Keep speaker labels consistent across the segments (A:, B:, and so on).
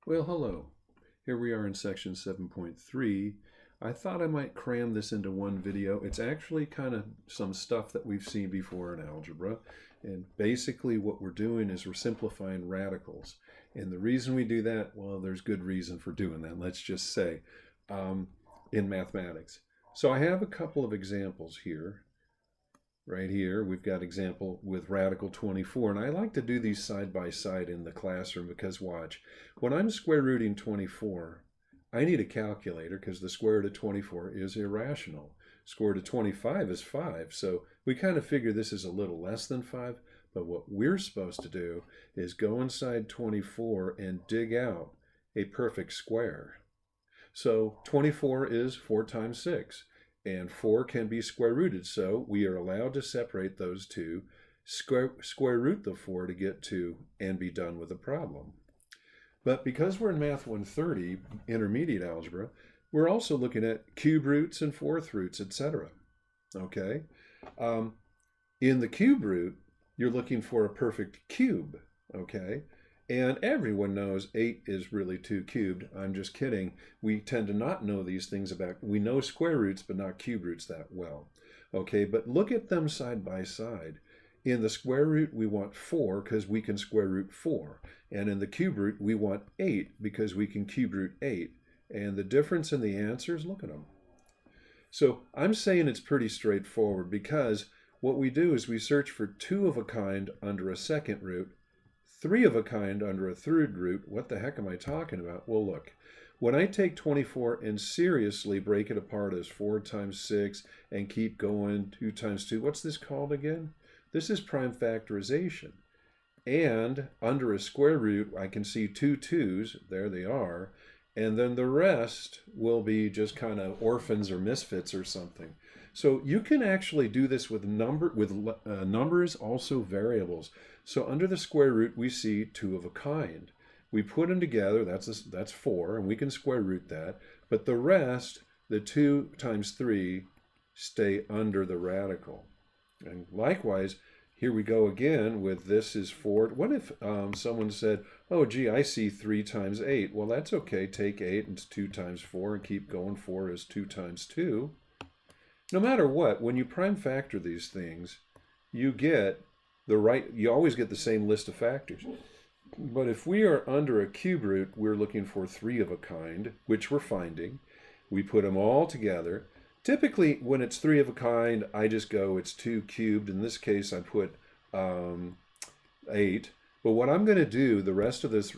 A: Well, hello. Here we are in section 7.3. I thought I might cram this into one video. It's actually kind of some stuff that we've seen before in algebra. And basically what we're doing is we're simplifying radicals. And the reason we do that, well, there's good reason for doing that, let's just say, in mathematics. So I have a couple of examples here. Right here, we've got example with radical 24, and I like to do these side by side in the classroom because watch, when I'm square rooting 24, I need a calculator because the square root of 24 is irrational. Square root of 25 is 5, so we kind of figure this is a little less than 5, but what we're supposed to do is go inside 24 and dig out a perfect square. So 24 is 4 times 6. And 4 can be square rooted, so we are allowed to separate those two, square root the 4 to get to and be done with the problem. But because we're in Math 130, intermediate algebra, we're also looking at cube roots and fourth roots, etc. Okay? In the cube root, you're looking for a perfect cube, okay? And everyone knows 8 is really 2 cubed. I'm just kidding. We tend to not know these things about, we know square roots, but not cube roots that well. Okay, but look at them side by side. In the square root, we want 4 because we can square root 4. And in the cube root, we want 8 because we can cube root 8. And the difference in the answers, look at them. So I'm saying it's pretty straightforward because what we do is we search for 2 of a kind under a second root, 3 of a kind under a third root. What the heck am I talking about? Well, look, when I take 24 and seriously break it apart as 4 times 6 and keep going, 2 times 2, what's this called again? This is prime factorization. And under a square root, I can see 2 2's, there they are, and then the rest will be just kind of orphans or misfits or something. So you can actually do this with numbers, also variables. So under the square root, we see 2 of a kind. We put them together, that's 4, and we can square root that. But the rest, the 2 times 3, stay under the radical. And likewise, here we go again with this is 4. What if someone said, oh, gee, I see 3 times 8. Well, that's okay. Take 8 and it's 2 times 4 and keep going. 4 is 2 times 2. No matter what, when you prime factor these things, you always get the same list of factors. But if we are under a cube root, we're looking for 3 of a kind, which we're finding. We put them all together. Typically, when it's 3 of a kind, I just go, it's 2 cubed. In this case, I put 8. But what I'm going to do the rest of this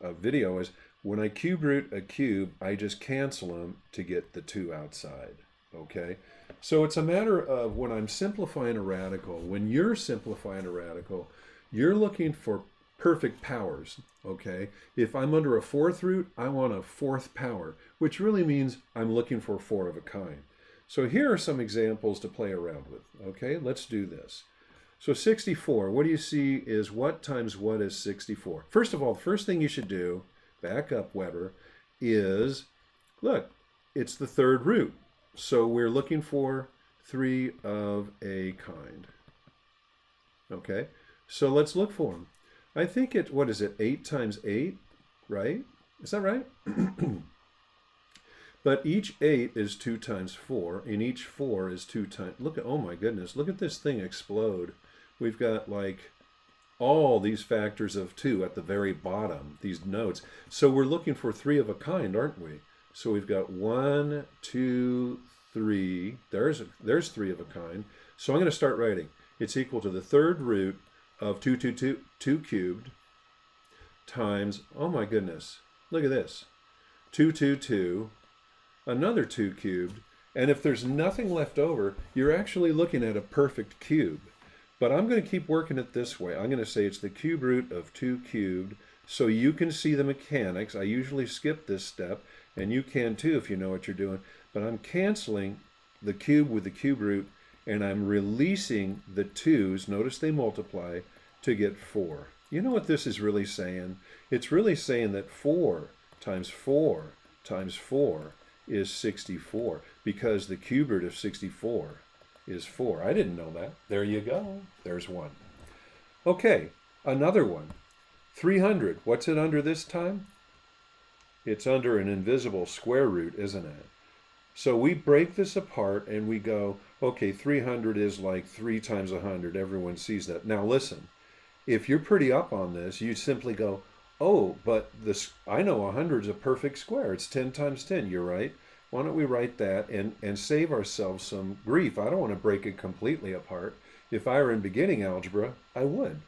A: video is, when I cube root a cube, I just cancel them to get the 2 outside. Okay? So it's a matter of when I'm simplifying a radical, when you're simplifying a radical, you're looking for perfect powers, okay? If I'm under a fourth root, I want a fourth power, which really means I'm looking for 4 of a kind. So here are some examples to play around with, okay? Let's do this. So 64, what do you see is what times what is 64? First of all, the first thing you should do, back up Weber, is, look, it's the third root. So we're looking for 3 of a kind. Okay, so let's look for them. I think what is it, 8 times 8, right? Is that right? But each 8 is 2 times 4, and each 4 is 2 times, look at, oh my goodness, look at this thing explode. We've got like all these factors of 2 at the very bottom, these notes. So we're looking for 3 of a kind, aren't we? So we've got 1, 2, 3. There's 3 of a kind. So I'm going to start writing. It's equal to the third root of 2 cubed times, oh my goodness, look at this, 2, another 2 cubed. And if there's nothing left over, you're actually looking at a perfect cube. But I'm going to keep working it this way. I'm going to say it's the cube root of 2 cubed, so you can see the mechanics. I usually skip this step, and you can too if you know what you're doing. But I'm canceling the cube with the cube root, and I'm releasing the 2's, notice they multiply, to get 4. You know what this is really saying? It's really saying that 4 times 4 times 4 is 64, because the cube root of 64 is 4. I didn't know that. There you go. There's one. Okay, another one. 300. What's it under this time? It's under an invisible square root, isn't it? So we break this apart and we go, okay, 300 is like 3 times 100. Everyone sees that. Now listen, if you're pretty up on this, you simply go, oh, but this, I know 100 is a perfect square. It's 10 times 10. You're right. Why don't we write that and save ourselves some grief? I don't want to break it completely apart. If I were in beginning algebra, I would.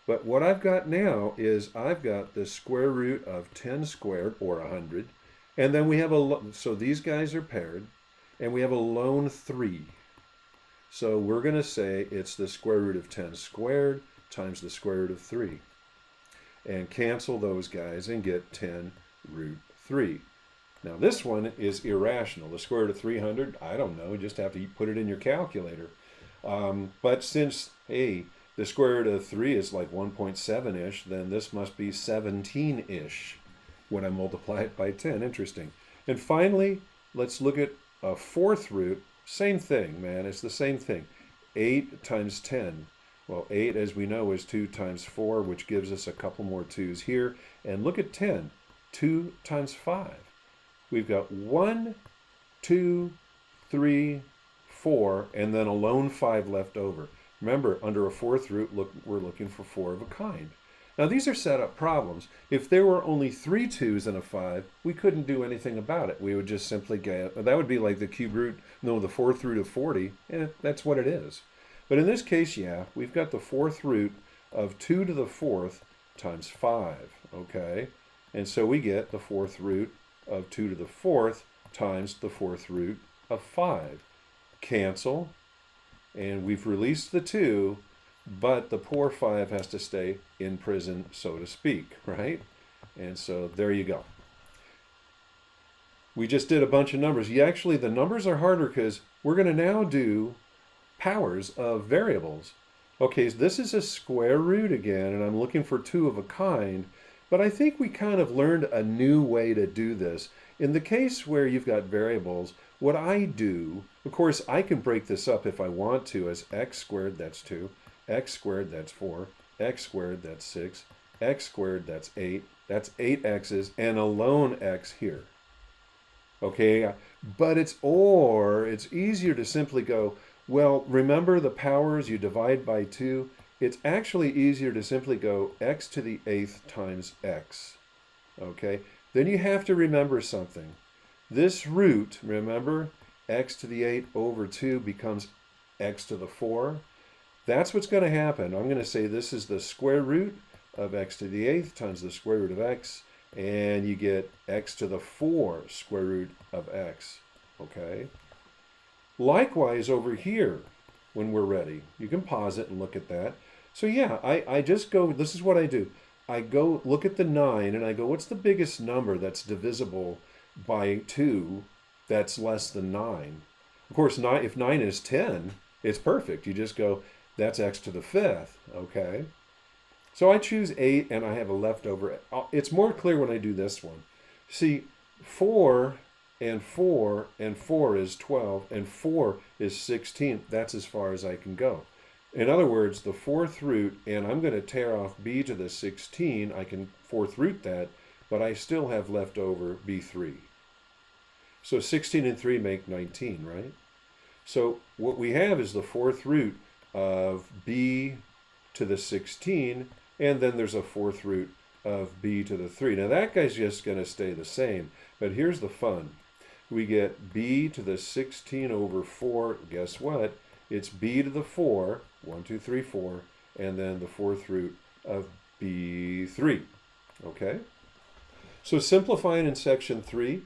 A: But what I've got now is I've got the square root of 10 squared, or 100. And then we have so these guys are paired, and we have a lone 3. So we're going to say it's the square root of 10 squared times the square root of 3. And cancel those guys and get 10 root 3. Now this one is irrational. The square root of 300, I don't know, you just have to put it in your calculator. But since, hey, the square root of 3 is like 1.7-ish, then this must be 17-ish when I multiply it by 10. Interesting. And finally, let's look at a fourth root. Same thing, man. It's the same thing. 8 times 10. Well, 8, as we know, is 2 times 4, which gives us a couple more 2's here. And look at 10. 2 times 5. We've got 1, 2, 3, 4, and then a lone 5 left over. Remember, under a fourth root, we're looking for 4 of a kind. Now, these are set up problems. If there were only 3 2's and a 5, we couldn't do anything about it. We would just simply get, that would be like the cube root, no, the fourth root of 40, and that's what it is. But in this case, yeah, we've got the fourth root of 2 to the fourth times 5, okay? And so we get the fourth root of 2 to the fourth times the fourth root of 5. Cancel, and we've released the 2, but the poor 5 has to stay in prison, so to speak, right? And so there you go. We just did a bunch of numbers. Actually, the numbers are harder because we're going to now do powers of variables. Okay, so this is a square root again, and I'm looking for 2 of a kind, but I think we kind of learned a new way to do this. In the case where you've got variables, what I do, of course, I can break this up if I want to as x squared, that's 2, x squared, that's 4, x squared, that's 6, x squared, that's 8, that's 8 x's, and a lone x here. Okay, but it's easier to simply go, well, remember the powers, you divide by 2. It's actually easier to simply go x to the 8th times x. Okay, then you have to remember something. This root, remember, x to the 8 over 2 becomes x to the 4. That's what's going to happen. I'm going to say this is the square root of x to the 8th times the square root of x, and you get x to the 4 square root of x. Okay? Likewise over here, when we're ready, you can pause it and look at that. So yeah, I just go, this is what I do. I go look at the 9 and I go, what's the biggest number that's divisible by 2 that's less than 9? Of course, if 9 is 10, it's perfect. You just go, that's x to the 5th, okay? So I choose 8 and I have a leftover. It's more clear when I do this one. See, 4 and 4 and 4 is 12 and 4 is 16. That's as far as I can go. In other words, the fourth root, and I'm going to tear off b to the 16. I can fourth root that, but I still have left over b3. So 16 and 3 make 19, right? So what we have is the fourth root of b to the 16, and then there's a fourth root of b to the 3. Now that guy's just going to stay the same, but here's the fun. We get b to the 16 over 4. Guess what? It's b to the 4, 1, 2, 3, 4, and then the fourth root of b3. Okay? So simplifying in section 3,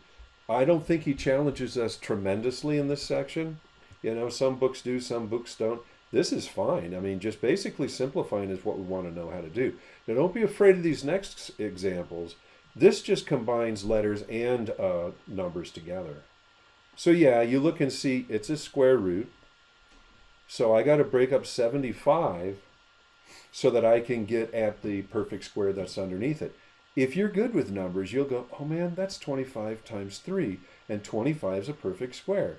A: I don't think he challenges us tremendously in this section. You know, some books do, some books don't. This is fine. I mean, just basically simplifying is what we want to know how to do. Now, don't be afraid of these next examples. This just combines letters and numbers together. So yeah, you look and see it's a square root. So I got to break up 75 so that I can get at the perfect square that's underneath it. If you're good with numbers, you'll go, oh man, that's 25 times 3, and 25 is a perfect square.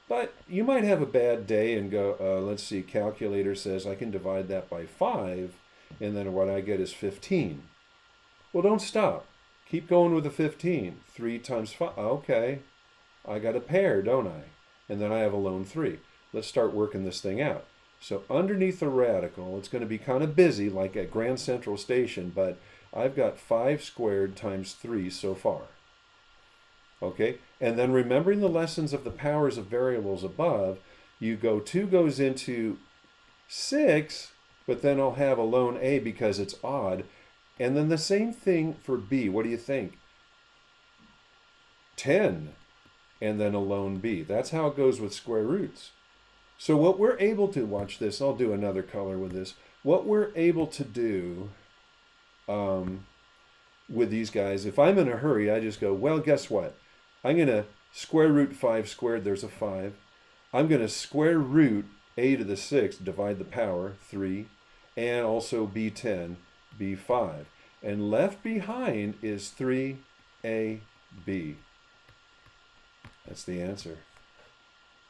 A: But you might have a bad day and go, let's see, calculator says I can divide that by 5, and then what I get is 15. Well, don't stop. Keep going with the 15. 3 times 5. Okay. I got a pair, don't I? And then I have a lone 3. Let's start working this thing out. So underneath the radical, it's going to be kind of busy like at Grand Central Station, but I've got 5 squared times 3 so far. Okay, and then remembering the lessons of the powers of variables above, you go 2 goes into 6, but then I'll have a lone A because it's odd. And then the same thing for B. What do you think? 10, and then a lone B. That's how it goes with square roots. So what we're able to, watch this, I'll do another color with this. What we're able to do with these guys, if I'm in a hurry, I just go, well, guess what? I'm going to square root 5 squared, there's a 5. I'm going to square root a to the 6, divide the power, 3, and also b10, b5. And left behind is 3ab. That's the answer.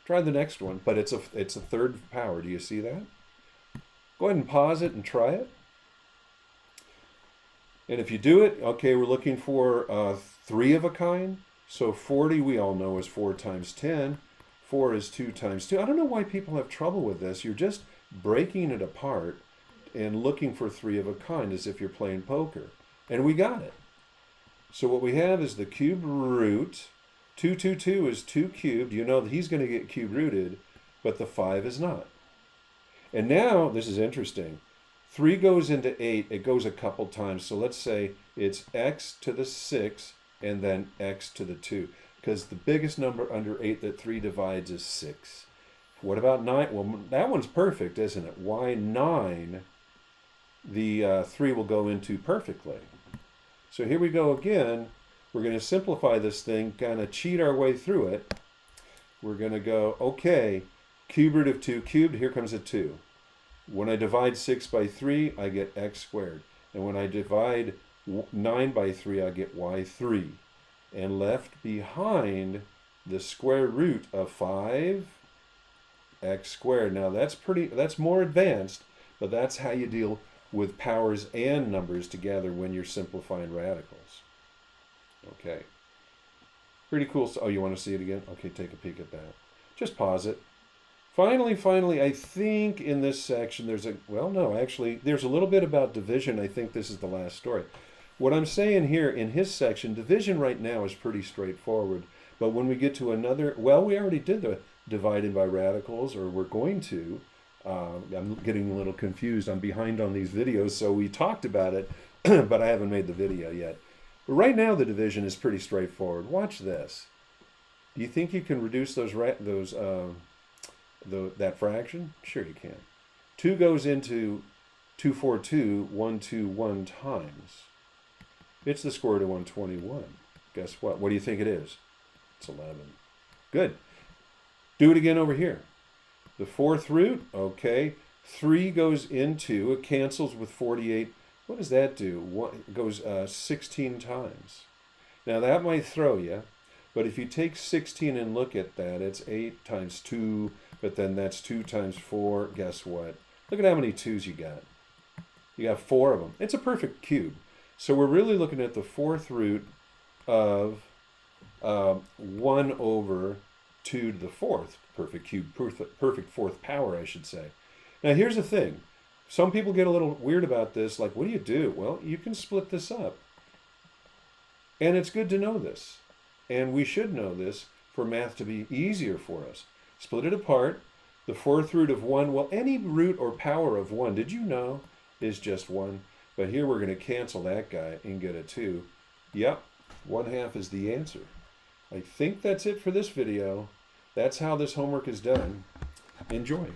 A: Try the next one, but it's a third power. Do you see that? Go ahead and pause it and try it. And if you do it, okay, we're looking for 3 of a kind. So 40 we all know is 4 times 10. 4 is 2 times 2. I don't know why people have trouble with this. You're just breaking it apart and looking for 3 of a kind as if you're playing poker. And we got it. So what we have is the cube root. 222 is 2 cubed. You know that he's going to get cube rooted, but the 5 is not. And now, this is interesting. 3 goes into 8. It goes a couple times. So let's say it's x to the 6 and then x to the 2. Because the biggest number under 8 that 3 divides is 6. What about 9? Well, that one's perfect, isn't it? Why 9? The 3 will go into perfectly. So here we go again. We're going to simplify this thing, kind of cheat our way through it. We're going to go, okay, cube root of 2 cubed, here comes a 2. When I divide 6 by 3, I get x squared. And when I divide 9 by 3, I get y3. And left behind the square root of 5, x squared. Now that's more advanced, but that's how you deal with powers and numbers together when you're simplifying radicals. Okay. Pretty cool. Oh, you want to see it again? Okay, take a peek at that. Just pause it. Finally, I think in this section there's there's a little bit about division. I think this is the last story. What I'm saying here in his section, division right now is pretty straightforward. But when we get to another, well, we already did the dividing by radicals, or we're going to. I'm getting a little confused. I'm behind on these videos, so we talked about it, but I haven't made the video yet. But right now the division is pretty straightforward. Watch this. Do you think you can reduce that fraction? Sure you can. 2 goes into 242, 121 times. It's the square root of 121. Guess what? What do you think it is? It's 11. Good. Do it again over here. The 4th root, okay. 3 goes into, it cancels with 48. What does that do? It goes 16 times. Now that might throw you, but if you take 16 and look at that, it's 8 times 2, but then that's 2 times 4. Guess what? Look at how many 2's you got. You got 4 of them. It's a perfect cube. So we're really looking at the 4th root of 1 over 2 to the 4th. Perfect cube, perfect 4th power, I should say. Now here's the thing. Some people get a little weird about this, like, what do you do? Well, you can split this up. And it's good to know this. And we should know this for math to be easier for us. Split it apart. The 4th root of 1, well, any root or power of 1, did you know, is just 1. But here we're going to cancel that guy and get a 2. Yep, 1/2 is the answer. I think that's it for this video. That's how this homework is done. Enjoy.